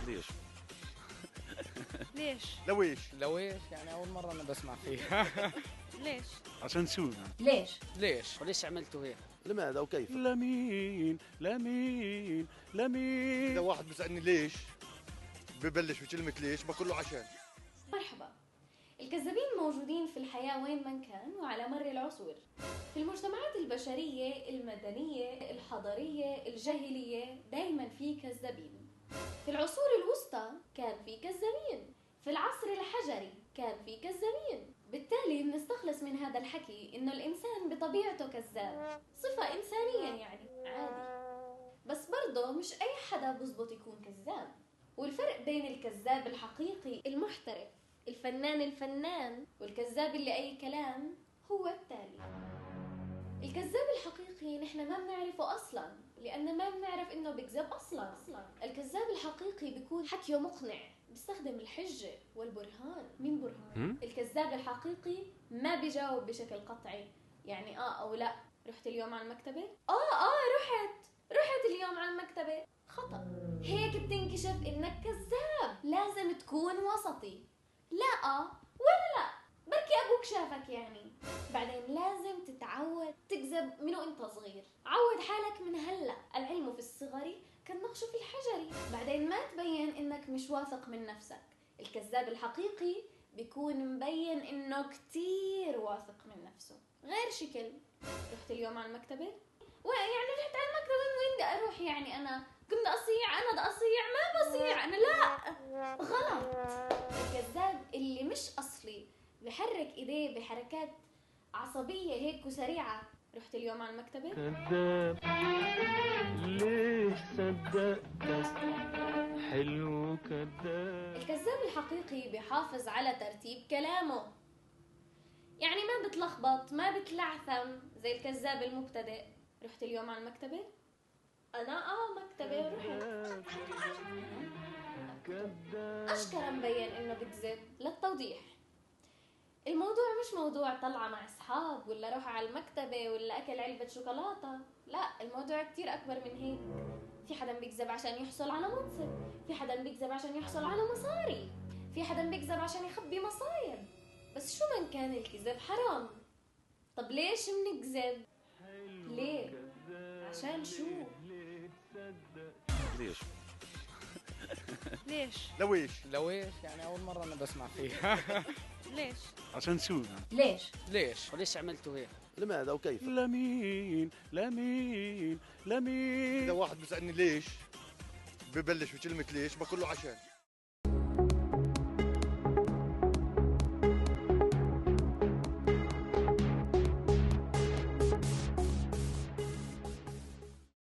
ليش؟ ليش؟ لويش؟ لويش يعني أول مرة أنا بسمع فيها. ليش؟ عشان شو؟ ليش؟ ليش؟ وليش عملتوا هيك؟ لماذا وكيف؟ لمين لمين إذا لمين. واحد بيسألني ليش ببلش بكلمة ليش بقول له عشان. مرحبا. الكذابين موجودين في الحياة وين ما كان وعلى مر العصور. في المجتمعات البشرية المدنية الحضارية الجاهلية دايما في كذابين. في العصور الوسطى كان في كذابين. في العصر الحجري كان في كذابين. بالتالي بنستخلص من هذا الحكي إنه الإنسان بطبيعته كذاب، صفة إنسانية يعني عادي. بس برضه مش أي حدا بزبط يكون كذاب. والفرق بين الكذاب الحقيقي المحترف الفنان والكذاب اللي أي كلام هو التالي. الكذاب الحقيقي نحن ما بنعرفه أصلا، لأن ما بنعرف إنه بيكذب أصلا. الكذاب الحقيقي بيكون حكيه مقنع، بيستخدم الحجة والبرهان. مين برهان؟ الكذاب الحقيقي ما بيجاوب بشكل قطعي، يعني أو لا. رحت اليوم على المكتبة؟ رحت اليوم على المكتبة. خطأ. هيك بتنكشف إنك كذاب. لازم تكون وسطي، لا ولا لا، بركي أبوك شافك يعني. بعدين لازم تتعود تكذب من وانت صغير. عود حالك من هلأ، العلم في الصغر كالنقش في الحجر. بعدين ما تبين إنك مش واثق من نفسك. الكذاب الحقيقي بيكون مبين إنه كتير واثق من نفسه. غير شكل. رحت اليوم على المكتبة؟ يعني رحت على المكتبة وين بدي أروح يعني؟ أنا كنت أصيع، أنا بدي أصيع، ما بصيع أنا، لا غلط. الكذاب اللي مش أصلي بحرك إيديه بحركات عصبية هيك وسريعة. رحت اليوم على المكتبة؟ كذاب ليش صدقتك حلو كذاب. الكذاب الحقيقي بيحافظ على ترتيب كلامه، يعني ما بتلخبط ما بتلعثم زي الكذاب المبتدئ. رحت اليوم على المكتبة؟ أنا مكتبة ورحت. أشكرا مبين إنه بكذب. للتوضيح، الموضوع مش موضوع طلعة مع أصحاب ولا روح على المكتبة ولا أكل علبة شوكولاتة، لا، الموضوع كتير أكبر من هيك. في حدا بيكذب عشان يحصل على منصب، في حدا بيكذب عشان يحصل على مصاري، في حدا بيكذب عشان يخبي مصايب. بس شو من كان الكذب حرام. طب ليش بنكذب؟ ليه؟ عشان شو؟ ليش؟ ليش؟ لويش؟ لويش يعني أول مرة أنا بسمع فيها. ليش؟ عشان شو؟ ليش؟ ليش؟ وليش عملتوا هيك؟ لماذا وكيف؟ لمين لمين لمين. إذا واحد بيسألني ليش ببلش بكلمة ليش بقول له عشان.